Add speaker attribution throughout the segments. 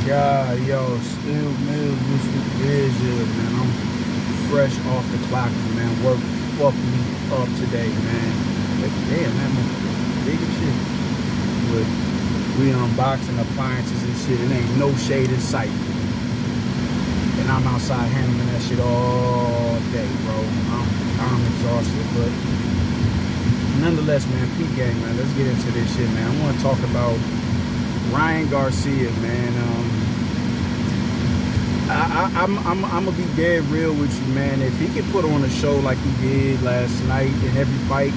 Speaker 1: God, yo, still middle this is it, man. I'm fresh off the clock, man. Work fucked me up today, man. Like, damn, man, I'm big as shit. But we unboxing appliances and shit. It ain't no shade in sight. And I'm outside handling that shit all day, bro. I'm exhausted, but nonetheless, man, peak game, man. Let's get into this shit, man. I want to talk about Ryan Garcia, man. I'm gonna be dead real with you, man. If he could put on a show like he did last night in every fight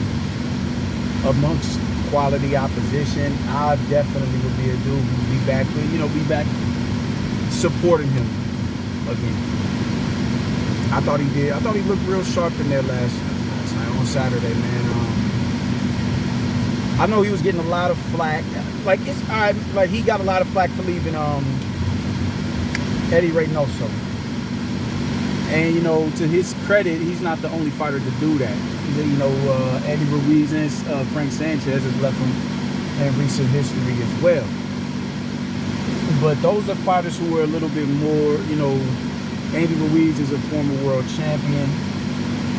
Speaker 1: amongst quality opposition, I definitely would be a dude who'd be back, be back supporting him again. I thought he did. I thought he looked real sharp in there last night on Saturday, man. I know he was getting a lot of flack. Like he got a lot of flack for leaving Eddie Reynoso. And to his credit, he's not the only fighter to do that. Eddie Ruiz and Frank Sanchez has left him in recent history as well. But those are fighters who are a little bit more, Andy Ruiz is a former world champion,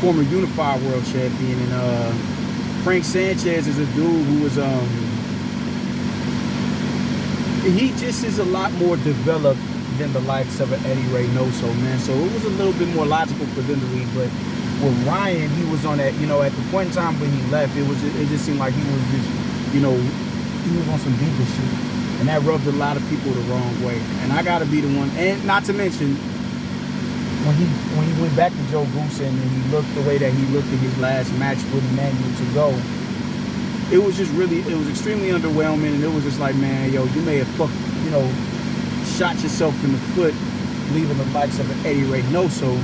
Speaker 1: former unified world champion, and Frank Sanchez is a dude who was he just is a lot more developed than the likes of an Eddie Reynoso, man. So it was a little bit more logical for them to leave. But with Ryan, he was on that, at the point in time when he left, it just seemed like he was just, he was on some diva shit. And that rubbed a lot of people the wrong way. And I gotta be the one, and not to mention, when he went back to Joe Goosen and he looked the way that he looked in his last match with Emmanuel to go, it was extremely underwhelming. And it was just like, man, yo, you may have shot yourself in the foot, leaving the likes of an Eddie Reynoso,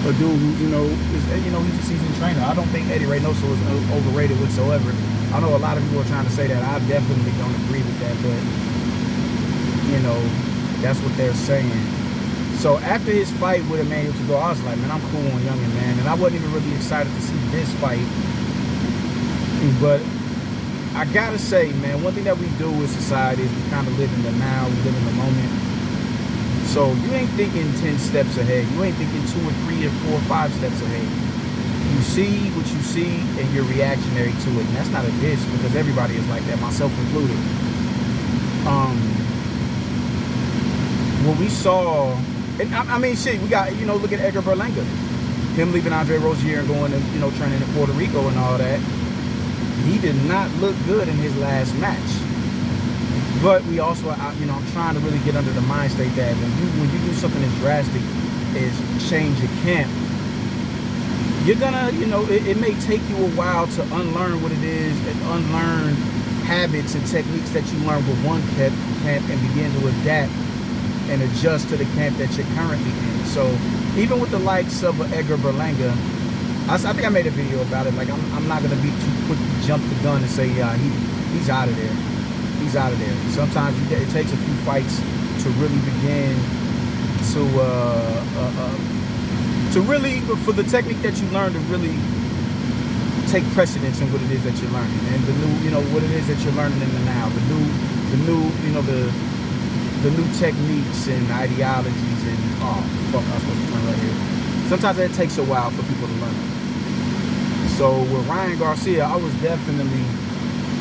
Speaker 1: a dude who, he's a seasoned trainer. I don't think Eddie Reynoso is overrated whatsoever. I know a lot of people are trying to say that. I definitely don't agree with that, but, that's what they're saying. So after his fight with Emmanuel to go, I was like, man, I'm cool on Youngin, man. And I wasn't even really excited to see this fight. But I gotta say, man, one thing that we do in society is we kind of live in the now, we live in the moment. So you ain't thinking 10 steps ahead. You ain't thinking 2 or 3 or 4 or 5 steps ahead. You see what you see and you're reactionary to it. And that's not a diss, because everybody is like that, myself included. What we saw, and I mean, shit, we got, look at Edgar Berlanga. Him leaving Andre Rozier and going to, training in Puerto Rico and all that. He did not look good in his last match. But we also, I'm trying to really get under the mind state that when you do something as drastic as change your camp, you're gonna, it may take you a while to unlearn what it is and unlearn habits and techniques that you learned with one camp and begin to adapt and adjust to the camp that you're currently in. So even with the likes of Edgar Berlanga, I think I made a video about it. Like, I'm not going to be too quick to jump the gun and say, he's out of there. He's out of there. Sometimes it takes a few fights to really begin to really, for the technique that you learn to really take precedence in what it is that you're learning. And the new, what it is that you're learning in the now. The new techniques and ideologies and, oh, fuck, I was supposed to turn right here. Sometimes it takes a while for people to learn. So with Ryan Garcia, I was definitely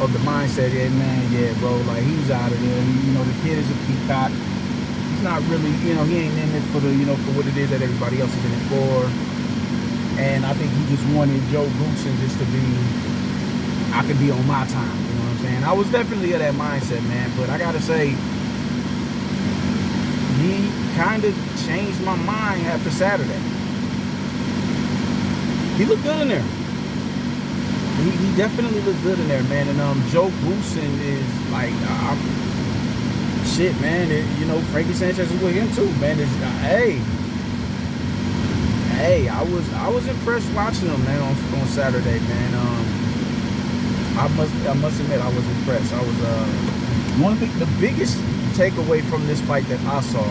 Speaker 1: of the mindset, yeah, bro, like, he's out of there. The kid is a peacock. He's not really, he ain't in it for the, for what it is that everybody else is in it for. And I think he just wanted Joe Goosen just to be, I could be on my time, you know what I'm saying? I was definitely of that mindset, man, but I gotta say, he kind of changed my mind after Saturday. He looked good in there. He definitely looked good in there, man. And Joe Goosen is like, shit, man. Frankie Sanchez is with him too, man. Hey, I was impressed watching him, man, on Saturday, man. I must admit, I was impressed. I was one of the biggest takeaway from this fight that I saw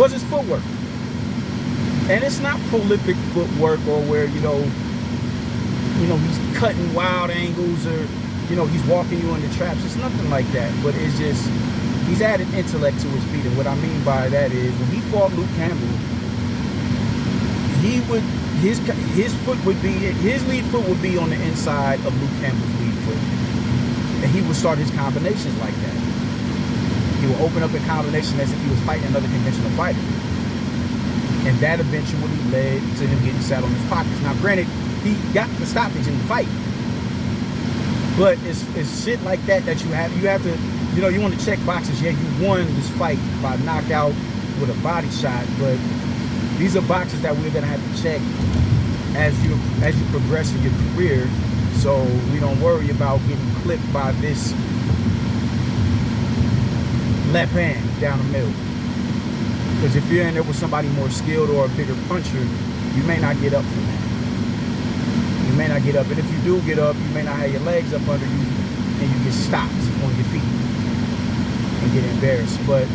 Speaker 1: was his footwork. And it's not prolific footwork or where, he's cutting wild angles or you know, he's walking you into traps. It's nothing like that. But it's just, he's added intellect to his feet. And what I mean by that is, when he fought Luke Campbell, he would, his foot would be, his lead foot would be on the inside of Luke Campbell's lead foot. And he would start his combinations like that. He would open up a combination as if he was fighting another conventional fighter. And that eventually led to him getting sat on his pockets. Now, granted, he got the stoppage in the fight. But it's shit like that that you have to, you know, you want to check boxes. Yeah, you won this fight by knockout with a body shot, but these are boxes that we're gonna have to check as you progress in your career, so we don't worry about getting clipped by this left hand down the middle. Because if you're in there with somebody more skilled or a bigger puncher, you may not get up from that. You may not get up, and if you do get up, you may not have your legs up under you, and you get stopped on your feet and get embarrassed. But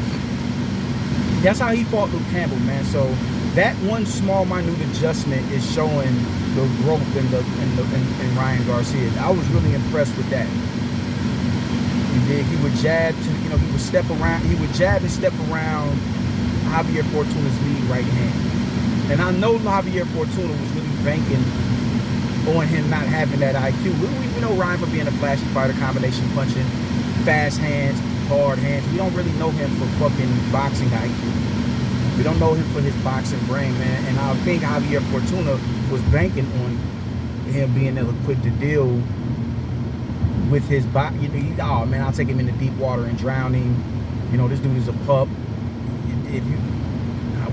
Speaker 1: that's how he fought Luke Campbell, man. So that one small, minute adjustment is showing the growth in Ryan Garcia. I was really impressed with that. He would jab to, you know, he would step around. He would jab and step around Javier Fortuna's lead right hand. And I know Javier Fortuna was really banking on him not having that IQ. We know Ryan for being a flashy fighter, combination punching, fast hands, hard hands. We don't really know him for fucking boxing IQ. We don't know him for his boxing brain, man. And I think Javier Fortuna was banking on him being equipped to deal with his body. You know, oh man, I'll take him into deep water and drown him. You know, this dude is a pup.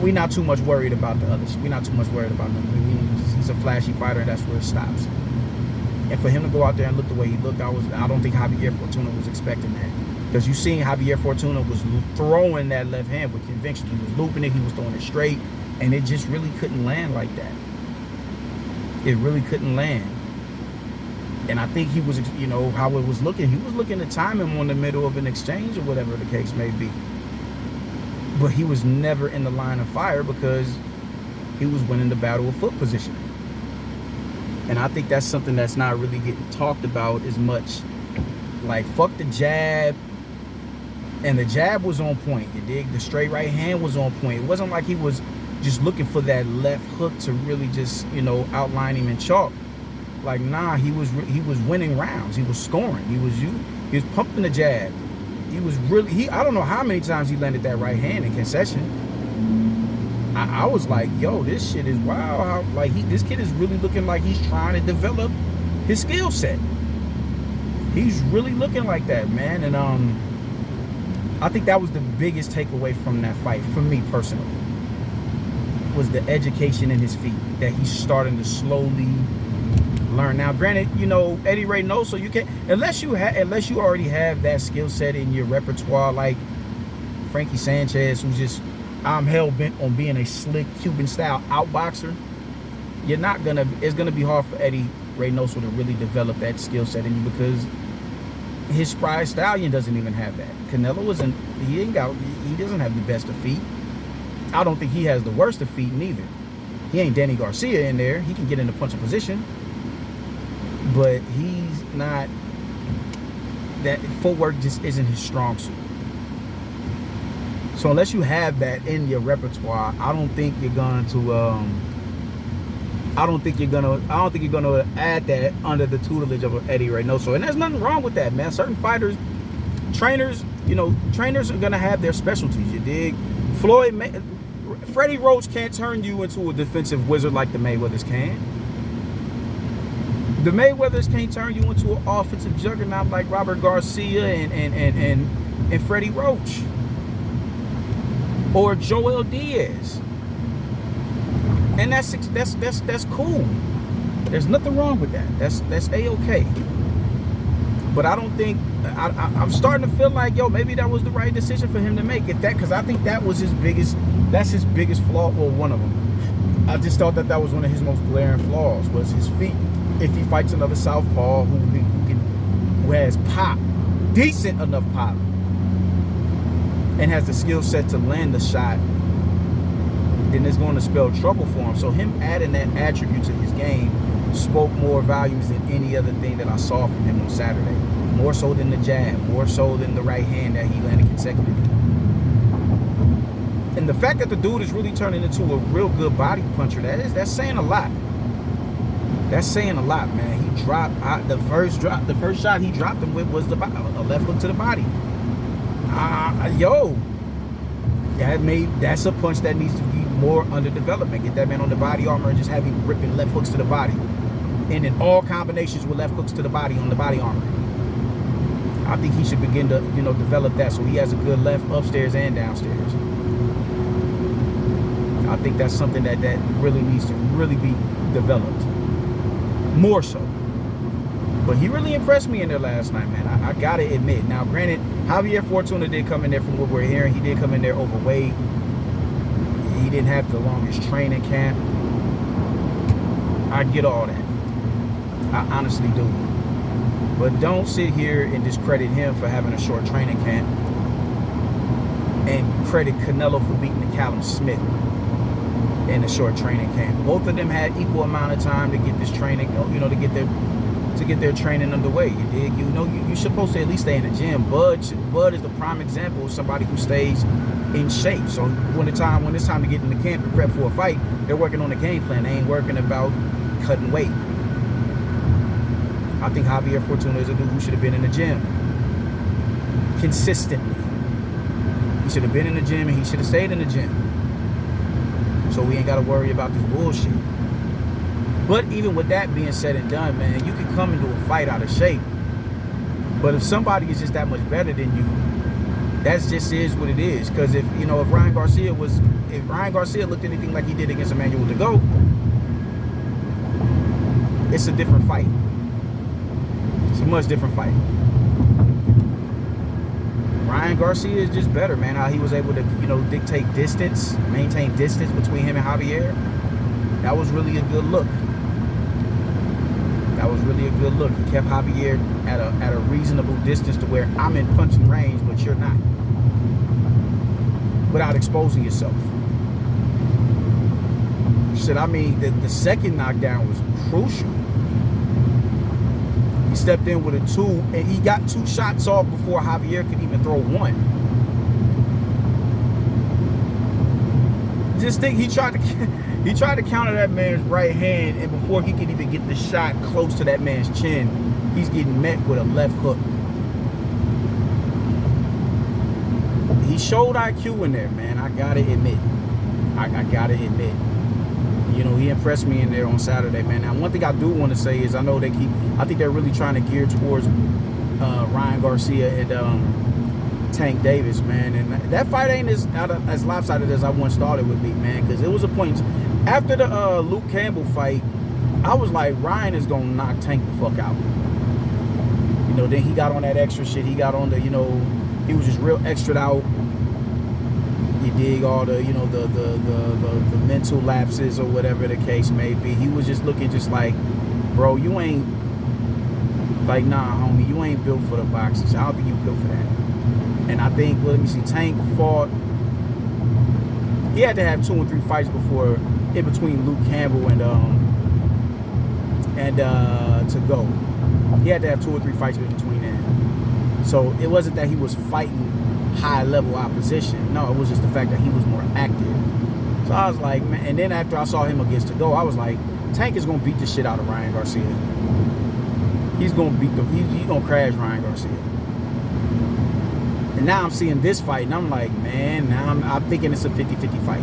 Speaker 1: We're not too much worried about the others. We're not too much worried about him. He's a flashy fighter, and that's where it stops. And for him to go out there and look the way he looked, I don't think Javier Fortuna was expecting that. Because you seen Javier Fortuna was throwing that left hand with conviction. He was looping it, he was throwing it straight, and it just really couldn't land like that. It really couldn't land. And I think he was, you know, how it was looking, he was looking to time him on the middle of an exchange or whatever the case may be. But he was never in the line of fire because he was winning the battle of foot positioning. And I think that's something that's not really getting talked about as much. Like, fuck the jab. And the jab was on point, you dig? The straight right hand was on point. It wasn't like he was just looking for that left hook to really just, you know, outline him in chalk. Like, nah, he was winning rounds. He was scoring. He was pumping the jab. He was really, I don't know how many times he landed that right hand in concession. I was like, yo, this shit is wow. Like, this kid is really looking like he's trying to develop his skill set. He's really looking like that, man. And I think that was the biggest takeaway from that fight, for me personally, was the education in his feet that he's starting to slowly learn. Now, granted, you know, Eddie Reynoso, you can't, unless you already have that skill set in your repertoire, like Frankie Sanchez, who's just, I'm hell bent on being a slick Cuban style outboxer. It's gonna be hard for Eddie Reynoso to really develop that skill set in you, because his Spry Stallion doesn't even have that. Canelo he doesn't have the best of feet. I don't think he has the worst of feet neither. He ain't Danny Garcia in there. He can get into punching position, but he's not, that footwork just isn't his strong suit. So unless you have that in your repertoire, I don't think you're going to add that under the tutelage of Eddie Reynoso. And there's nothing wrong with that, man. Certain fighters, trainers are gonna have their specialties, you dig? Freddie Roach can't turn you into a defensive wizard like the Mayweathers can. The Mayweathers can't turn you into an offensive juggernaut like Robert Garcia and Freddie Roach or Joel Diaz. And that's cool. There's nothing wrong with that. That's A-okay. But I don't think, I'm starting to feel like, yo, maybe that was the right decision for him to make. Because I think that was his biggest flaw, well, one of them. I just thought that was one of his most glaring flaws, was his feet. If he fights another southpaw who has pop, decent enough pop, and has the skill set to land the shot, then it's going to spell trouble for him. So him adding that attribute to his game spoke more volumes than any other thing that I saw from him on Saturday. more so than the jab, more so than the right hand that he landed consecutively. And the fact that the dude is really turning into a real good body puncher, that's saying a lot. That's saying a lot, man. He dropped the first shot he dropped him with was a left hook to the body. That's a punch that needs to be more under development. Get that man on the body armor and just have him ripping left hooks to the body. And in all combinations with left hooks to the body on the body armor. I think he should begin to, develop that so he has a good left upstairs and downstairs. I think that's something that really needs to really be developed. More so. But he really impressed me in there last night, man. I gotta admit. Now, granted, Javier Fortuna did come in there from what we're hearing. He did come in there overweight. He didn't have the longest training camp. I get all that. I honestly do. But don't sit here and discredit him for having a short training camp and credit Canelo for beating the Callum Smith in a short training camp. Both of them had equal amount of time to get this training, to get their training underway. You dig? You're supposed to at least stay in the gym. Bud is the prime example of somebody who stays in shape. So when it's time to get in the camp and prep for a fight, they're working on the game plan. They ain't working about cutting weight. I think Javier Fortuna is a dude who should have been in the gym consistently. He should have been in the gym and he should have stayed in the gym. So we ain't got to worry about this bullshit. But even with that being said and done, man, you can come into a fight out of shape. But if somebody is just that much better than you, that just is what it is. Because if Ryan Garcia looked anything like he did against Emmanuel to go, it's a different fight. It's a much different fight. Ryan Garcia is just better, man. How he was able to, dictate distance, maintain distance between him and Javier. That was really a good look. That was really a good look. He kept Javier at a reasonable distance to where I'm in punching range, but you're not. Without exposing yourself. Shit, the second knockdown was crucial. He stepped in with a 2, and he got 2 shots off before Javier could even throw 1. Just think he tried to counter that man's right hand, and before he could even get the shot close to that man's chin, he's getting met with a left hook. He showed IQ in there, man. I gotta admit. I gotta admit. He impressed me in there on Saturday, man. Now, one thing I do want to say is I think they're really trying to gear towards Ryan Garcia and Tank Davis, man. And that fight ain't as lopsided as I once thought it would be, man. Because it was a point after the Luke Campbell fight, I was like, Ryan is gonna knock Tank the fuck out. Then he got on that extra shit. He got on the, he was just real extra out. You dig all the, the mental lapses or whatever the case may be. He was just looking just like, bro, you ain't, like, nah, homie, you ain't built for the boxing. I don't think you built for that. And I think, Tank fought, he had to have 2 or 3 fights before, in between Luke Campbell and to go. He had to have 2 or 3 fights in between that. So it wasn't that he was fighting high level opposition. No, it was just the fact that he was more active. So I was like, man, and then after I saw him against to go, I was like, Tank is gonna beat the shit out of Ryan Garcia. He's gonna he's gonna crash Ryan Garcia. And now I'm seeing this fight, and I'm like, man, now I'm thinking it's a 50-50 fight.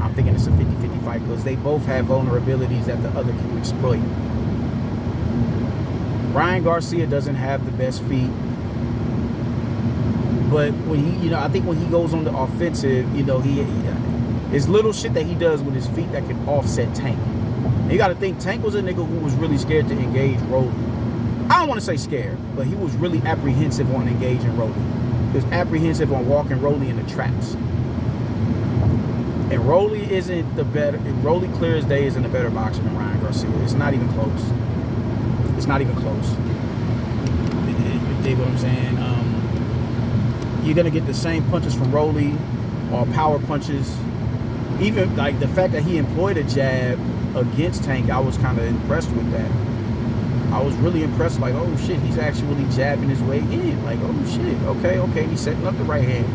Speaker 1: I'm thinking it's a 50-50 fight because they both have vulnerabilities that the other can exploit. Ryan Garcia doesn't have the best feet. But when he, I think when he goes on the offensive, he it's little shit that he does with his feet that can offset Tank. And you got to think, Tank was a nigga who was really scared to engage Rolly. I don't want to say scared, but he was really apprehensive on engaging Rolly. He was apprehensive on walking Rolly in the traps. And Rolly isn't the better. Rolly clear as day isn't a better boxer than Ryan Garcia. It's not even close. It's not even close. You dig what I'm saying? You're going to get the same punches from Rolly or power punches. Even like the fact that he employed a jab against Tank, I was kind of impressed with that. I was really impressed. Like, oh shit, he's actually jabbing his way in. Like, oh shit, okay, he's setting up the right hand.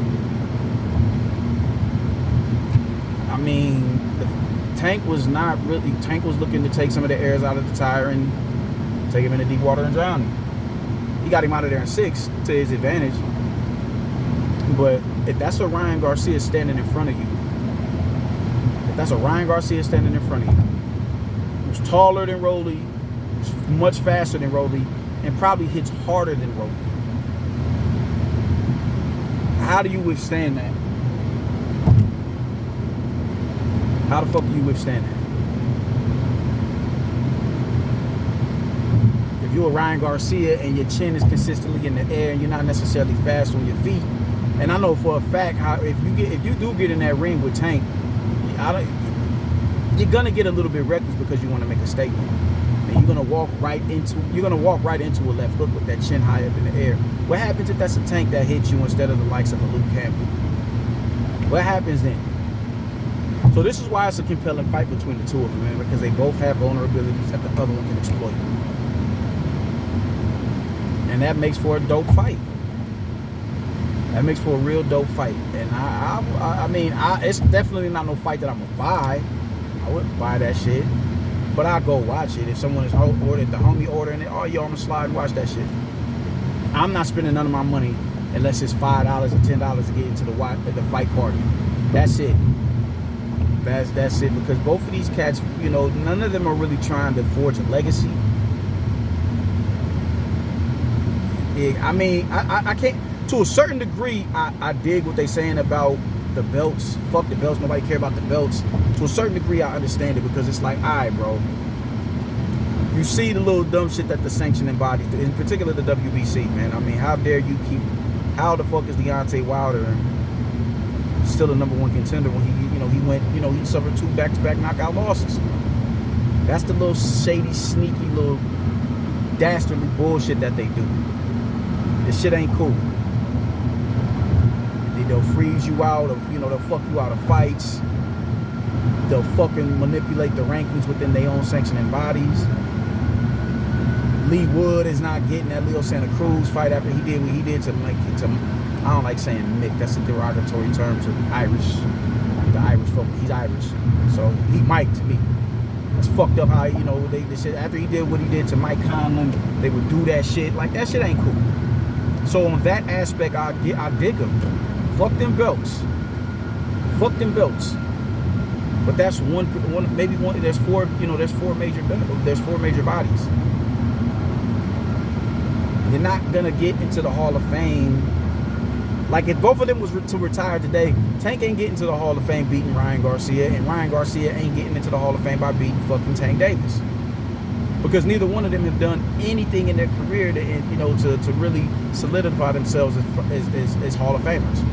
Speaker 1: I mean, Tank was looking to take some of the airs out of the tire and take him into deep water and drown him. He got him out of there in 6 to his advantage. But if that's a Ryan Garcia standing in front of you, who's taller than Rolly, much faster than Rolly, and probably hits harder than Rolly, how do you withstand that? How the fuck do you withstand that? If you're a Ryan Garcia and your chin is consistently in the air and you're not necessarily fast on your feet, and I know for a fact how if you do get in that ring with Tank, you're gonna get a little bit reckless because you want to make a statement, and you're gonna walk right into a left hook with that chin high up in the air. What happens if that's a Tank that hits you instead of the likes of a Luke Campbell? What happens then? So this is why it's a compelling fight between the two of them, man, because they both have vulnerabilities that the other one can exploit, and that makes for a dope fight. That makes for a real dope fight. And I mean, it's definitely not no fight that I'm gonna buy. I wouldn't buy that shit, but I'll go watch it if someone is ordered, the homie ordering it. Oh, yo, I'm gonna slide and watch that shit. I'm not spending none of my money unless it's $5 or $10 to get into the fight party. That's it. That's it. Because both of these cats, you know, none of them are really trying to forge a legacy. I mean, I can't. To a certain degree, I dig what they're saying about the belts. Fuck the belts. Nobody care about the belts. To a certain degree, I understand it because it's like, all right, bro. You see the little dumb shit that the sanctioning body, in particular the WBC, man. I mean, how dare you keep? How the fuck is Deontay Wilder still a #1 contender when he suffered 2 back-to-back knockout losses? That's the little shady, sneaky, little dastardly bullshit that they do. This shit ain't cool. They'll freeze you out of, they'll fuck you out of fights. They'll fucking manipulate the rankings within their own sanctioning bodies. Lee Wood is not getting that Leo Santa Cruz fight after he did what he did to I don't like saying Mick. That's a derogatory term to Irish. The Irish folk. He's Irish. So he Mike to me. It's fucked up how, they said after he did what he did to Mike Conlon, they would do that shit. Like, that shit ain't cool. So on that aspect, I dig him. Fuck them belts. But that's maybe one. There's 4 major bodies. You're not gonna get into the Hall of Fame. Like, if both of them was to retire today, Tank ain't getting to the Hall of Fame beating Ryan Garcia, and Ryan Garcia ain't getting into the Hall of Fame by beating fucking Tank Davis. Because neither one of them have done anything in their career to really solidify themselves as Hall of Famers.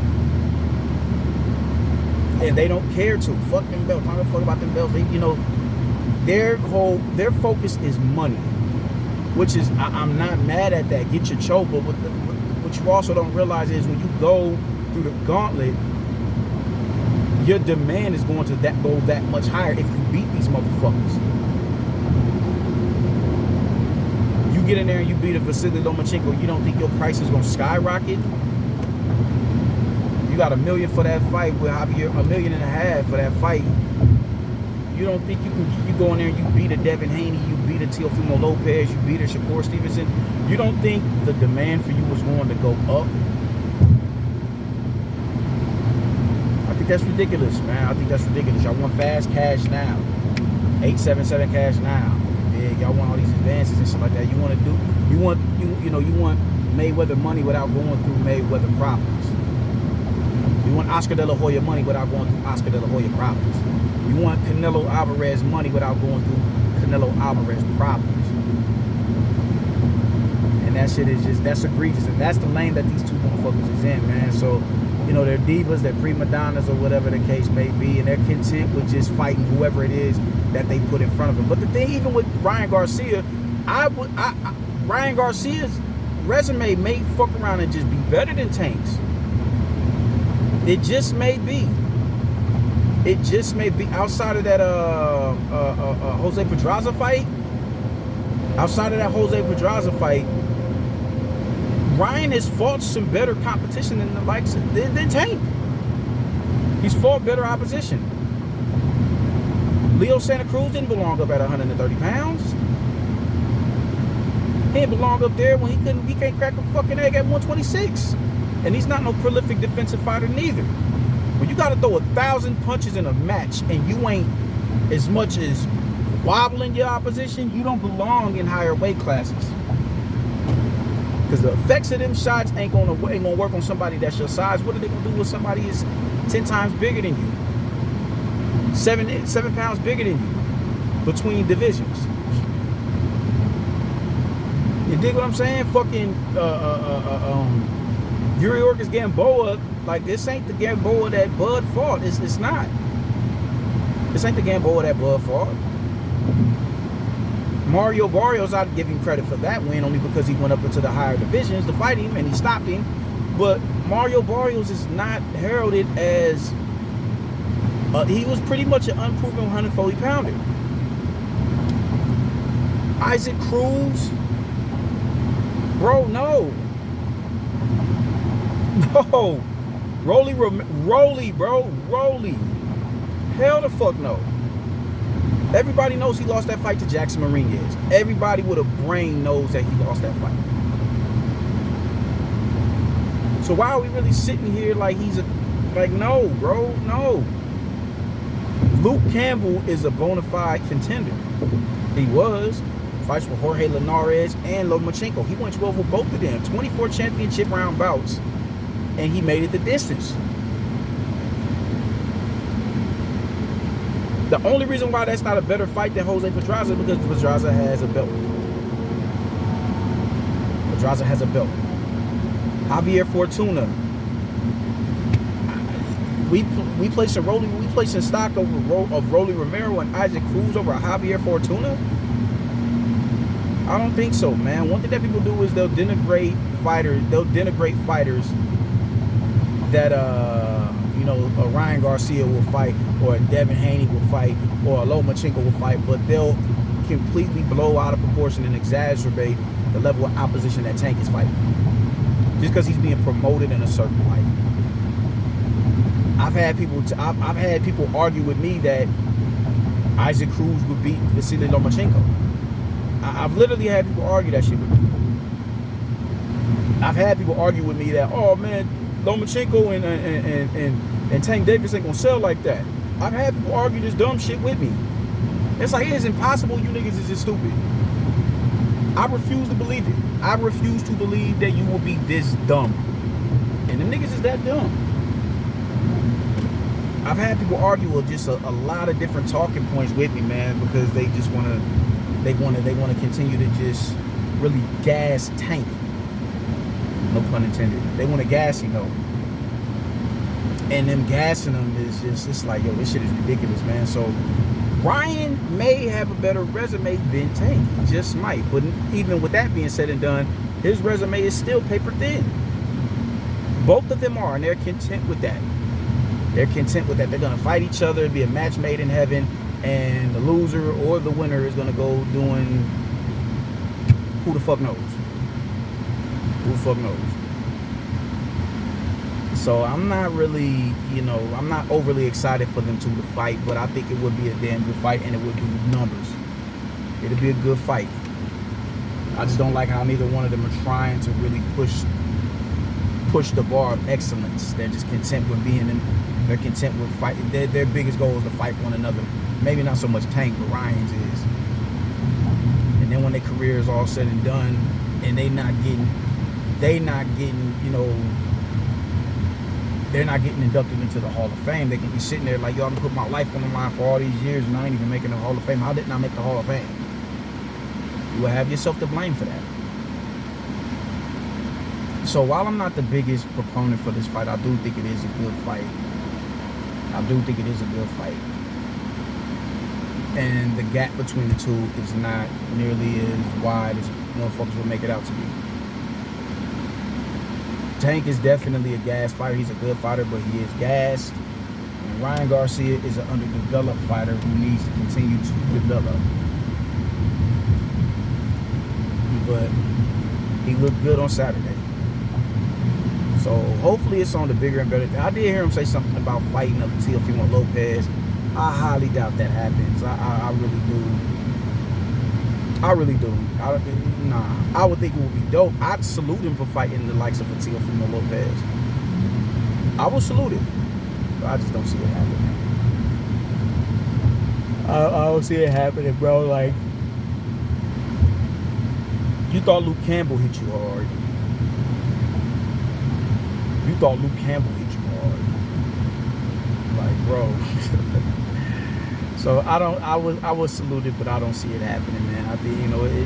Speaker 1: And they don't care to. Fuck them belts. I don't fuck about them belts. Their focus is money. Which is, I'm not mad at that. Get your choke, but what you also don't realize is when you go through the gauntlet, your demand is going to go that much higher if you beat these motherfuckers. You get in there and you beat a Vasily Lomachenko, you don't think your price is going to skyrocket? You got $1 million for that fight with Javier, $1.5 million for that fight. You don't think you go in there and you beat a Devin Haney, you beat a Teofimo Lopez, you beat a Shakur Stevenson? You don't think the demand for you was going to go up? I think that's ridiculous, man. I think that's ridiculous. Y'all want fast cash now. 877 cash now. Y'all want all these advances and shit like that. You want Mayweather money without going through Mayweather problems. You want Oscar De La Hoya money without going through Oscar De La Hoya problems. You want Canelo Alvarez money without going through Canelo Alvarez problems. And that shit is that's egregious. And that's the lane that these two motherfuckers is in, man. So, they're divas, they're prima donnas or whatever the case may be, and they're content with just fighting whoever it is that they put in front of them. But the thing, even with Ryan Garcia, Ryan Garcia's resume may fuck around and just be better than Tank's. It just may be. It just may be. Outside of that Jose Pedraza fight, Outside of that Jose Pedraza fight, Ryan has fought some better competition than the likes than Tank. He's fought better opposition. Leo Santa Cruz didn't belong up at 130 pounds. He didn't belong up there when he can't crack a fucking egg at 126. And he's not no prolific defensive fighter neither. When you gotta throw 1,000 punches in a match and you ain't as much as wobbling your opposition, you don't belong in higher weight classes. Because the effects of them shots ain't gonna work on somebody that's your size. What are they gonna do with somebody is 10 times bigger than you? 7 pounds bigger than you between divisions. You dig what I'm saying? Fucking Yuri Ortiz Gamboa, like this ain't the Gamboa that Bud fought. It's not. This ain't the Gamboa that Bud fought. Mario Barrios, I'd give him credit for that win only because he went up into the higher divisions to fight him and he stopped him. But Mario Barrios is not heralded as he was pretty much an unproven 140 pounder. Isaac Cruz, bro, no. Rolly, bro. Rolly. Hell the fuck no. Everybody knows he lost that fight to Jackson Marinez. Everybody with a brain knows that he lost that fight. So why are we really sitting here like no, bro, no. Luke Campbell is a bona fide contender. He was. Fights with Jorge Linares and Lomachenko. He went 12 with both of them. 24 championship round bouts. And he made it the distance. The only reason why that's not a better fight than Jose Pedraza is because Pedraza has a belt. Pedraza has a belt. Javier Fortuna. We placing stock of Rolly Romero and Isaac Cruz over Javier Fortuna? I don't think so, man. One thing that people do is they'll denigrate fighters. They'll denigrate fighters that a Ryan Garcia will fight, or a Devin Haney will fight, or a Lomachenko will fight, but they'll completely blow out of proportion and exacerbate the level of opposition that Tank is fighting, just because he's being promoted in a certain light. I've had people argue with me that Isaac Cruz would beat Vasily Lomachenko. I've literally had people argue that shit with me. I've had people argue with me that, oh man, Lomachenko and Tank Davis ain't gonna sell like that. I've had people argue this dumb shit with me. It's like, it is impossible. You niggas is just stupid. I refuse to believe it. I refuse to believe that you will be this dumb. And the niggas is that dumb. I've had people argue with just a lot of different talking points with me, man, because they just want to continue to just really gas Tank. No pun intended. They want to gas him though. And them gassing them is just, it's like, yo, this shit is ridiculous, man. So Ryan may have a better resume than Tank. He just might. But even with that being said and done, his resume is still paper thin. Both of them are, and they're content with that. They're content with that. They're going to fight each other, be a match made in heaven, and the loser or the winner is going to go doing who the fuck knows. Who the fuck knows? So I'm not really, I'm not overly excited for them two to fight, but I think it would be a damn good fight, and it would do numbers. It'll be a good fight. I just don't like how neither one of them are trying to really push the bar of excellence. They're just content with being in. They're content with fighting. Their biggest goal is to fight one another. Maybe not so much Tank, but Ryan's is. And then when their career is all said and done, and they're not getting, they're not getting inducted into the Hall of Fame. They can be sitting there like, yo, I'm put my life on the line for all these years and I ain't even making the Hall of Fame. How didn't I make the Hall of Fame? You will have yourself to blame for that. So while I'm not the biggest proponent for this fight, I do think it is a good fight. And the gap between the two is not nearly as wide as motherfuckers will make it out to be. Tank is definitely a gas fighter. He's a good fighter, but he is gassed. And Ryan Garcia is an underdeveloped fighter who needs to continue to develop. but he looked good on Saturday. So hopefully it's on the bigger and better thing. I did hear him say something about fighting up Teofimo Lopez. I highly doubt that happens. I really do. I really do. I would think it would be dope. I'd salute him for fighting the likes of a Teofimo Lopez. I would salute it. But I just don't see it happening. I don't see it happening, bro. Like, you thought Luke Campbell hit you hard. You thought Luke Campbell hit you hard. Like, bro. So I would salute it, but I don't see it happening, man. I think,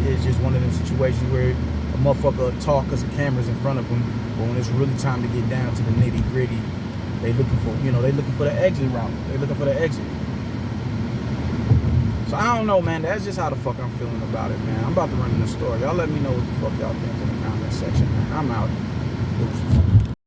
Speaker 1: it's just one of them situations where a motherfucker will talk because the camera's in front of him, but when it's really time to get down to the nitty gritty, they looking for the exit route. They looking for the exit. So I don't know, man. That's just how the fuck I'm feeling about it, man. I'm about to run in the store. Y'all let me know what the fuck y'all think in the comment section, man. I'm out.